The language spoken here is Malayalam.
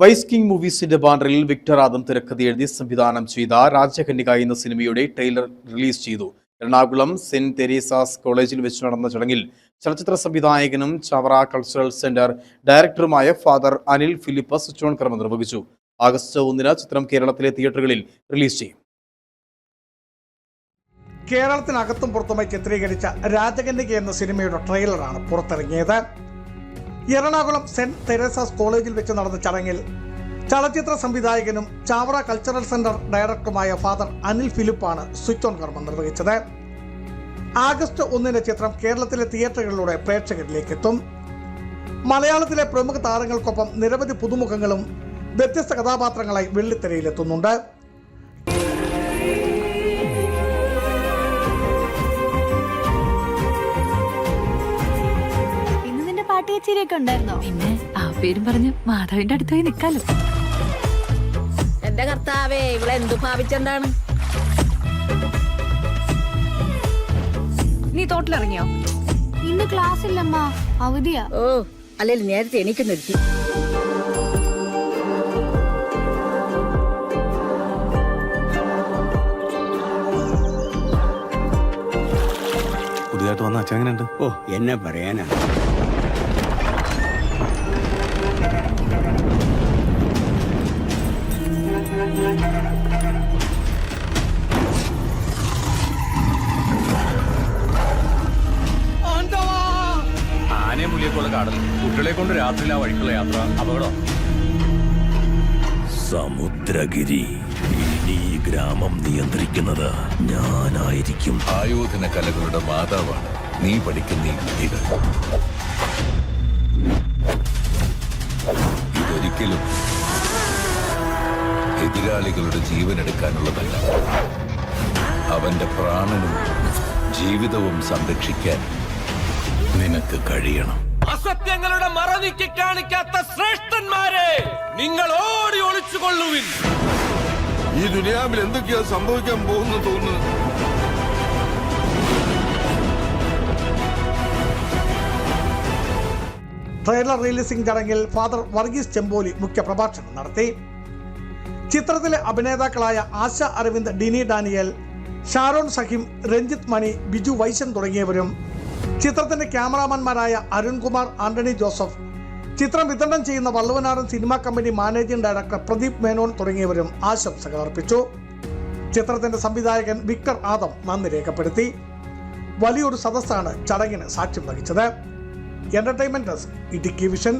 വൈസ് കിങ് മൂവീസിന്റെ ബാനറിൽ വിക്ടർ ആദം തിരക്കഥ എഴുതി സംവിധാനം ചെയ്ത രാജകന്യക എന്ന സിനിമയുടെ ട്രെയിലർ റിലീസ് ചെയ്തു. എറണാകുളം സെന്റ് തെരേസാസ് കോളേജിൽ വെച്ച് നടന്ന ചടങ്ങിൽ ചലച്ചിത്ര സംവിധായകനും ചവറ കൾച്ചറൽ സെന്റർ ഡയറക്ടറുമായ father Anil Philip switch on കർമ്മം നിർവഹിച്ചു. ആഗസ്റ്റ് 1 ചിത്രം കേരളത്തിലെ തിയേറ്ററുകളിൽ റിലീസ് ചെയ്യും. കേരളത്തിനകത്തും പുറത്തുമായി ചിത്രീകരിച്ച രാജകന്യക എന്ന സിനിമയുടെ ട്രെയിലറാണ് പുറത്തിറങ്ങിയത്. എറണാകുളം സെന്റ് തെരേസാസ് കോളേജിൽ വെച്ച് നടന്ന ചടങ്ങിൽ ചലച്ചിത്ര സംവിധായകനും ചാവറ കൾച്ചറൽ സെന്റർ ഡയറക്ടറുമായ ഫാദർ അനിൽ ഫിലിപ്പാണ് സ്വിച്ച് ഓൺ കർമ്മം നിർവഹിച്ചത്. ആഗസ്റ്റ് 1 ചിത്രം കേരളത്തിലെ തിയേറ്ററുകളിലൂടെ പ്രേക്ഷകരിലേക്ക് എത്തും. മലയാളത്തിലെ പ്രമുഖ താരങ്ങൾക്കൊപ്പം നിരവധി പുതുമുഖങ്ങളും വ്യത്യസ്ത കഥാപാത്രങ്ങളായി വെള്ളിത്തിരയിലെത്തുന്നുണ്ട്. ഉണ്ടായിരുന്നോ? പിന്നെ ആ പേരും പറഞ്ഞ് മാധവിന്റെ അടുത്തായി നിക്കാലോ. എന്റെ കർത്താവേ, ഇവിടെ എന്തു ഭാവിച്ചെന്താണ്? നീ തോട്ടിലിറങ്ങിയോ? ഇന്ന് ക്ലാസ് ഇല്ലമ്മ, അവധിയാ. ഓ, അല്ലെങ്കിൽ നേരത്തെ എനിക്ക് നിർത്തി. പുതിയതായിട്ട് വന്ന അച്ഛനെങ്ങനെയുണ്ട്? ഓ, എന്നെ പറയാനാ. ആനയും പുലിയൊക്കെയുള്ള കാടൽ, കുട്ടികളെ കൊണ്ട് രാത്രിയിലാ വഴിക്കുള്ള യാത്ര അപകടം. സമുദ്രഗിരി, ഇനി ഈ ഗ്രാമം നിയന്ത്രിക്കുന്നത് ഞാനായിരിക്കും. ആയോധന കലകളുടെ മാതാവാണ് നീ പഠിക്കുന്ന ഈ വിദ്യകൾ. ഇതൊരിക്കലും എതിരാളികളുടെ ജീവൻ എടുക്കാനുള്ളതല്ല. അവന്റെ പ്രാണനും ജീവിതവും സംരക്ഷിക്കാൻ നിനക്ക് കഴിയണം. അസത്യങ്ങളുടെ മറനീക്കി കാണിക്കാത്ത ശ്രേഷ്ഠന്മാരെ, നിങ്ങൾ ഓടി ഒളിച്ചുകൊള്ളുവിൻ. ഈ ദുനിയാവിൽ എന്തൊക്കെയാ സംഭവിക്കാൻ പോകുന്നു തോന്നുന്നു. ട്രെയിലർ റിലീസിംഗ് ചടങ്ങിൽ ഫാദർ വർഗീസ് ചെമ്പോലി മുഖ്യപ്രഭാഷണം നടത്തി. ചിത്രത്തിലെ അഭിനേതാക്കളായ ആശ അരവിന്ദ്, ഡിനി ഡാനിയൽ, ഷാരോൺ സഹിം, രഞ്ജിത്ത് മണി, ബിജു വൈശൻ തുടങ്ങിയവരും, ചിത്രത്തിന്റെ ക്യാമറാമാൻമാരായ അരുൺകുമാർ, ആന്റണി ജോസഫ്, ചിത്രം വിതരണം ചെയ്യുന്ന Valluvanadan cinema company managing director Pradeep Menon തുടങ്ങിയവരും ആശംസകൾ അർപ്പിച്ചു. ചിത്രത്തിന്റെ സംവിധായകൻ വിക്ടർ ആദം നന്ദി രേഖപ്പെടുത്തി. വലിയൊരു സദസ്സാണ് ചടങ്ങിന് സാക്ഷ്യം വഹിച്ചത്. Entertainment desk, Idukki vision.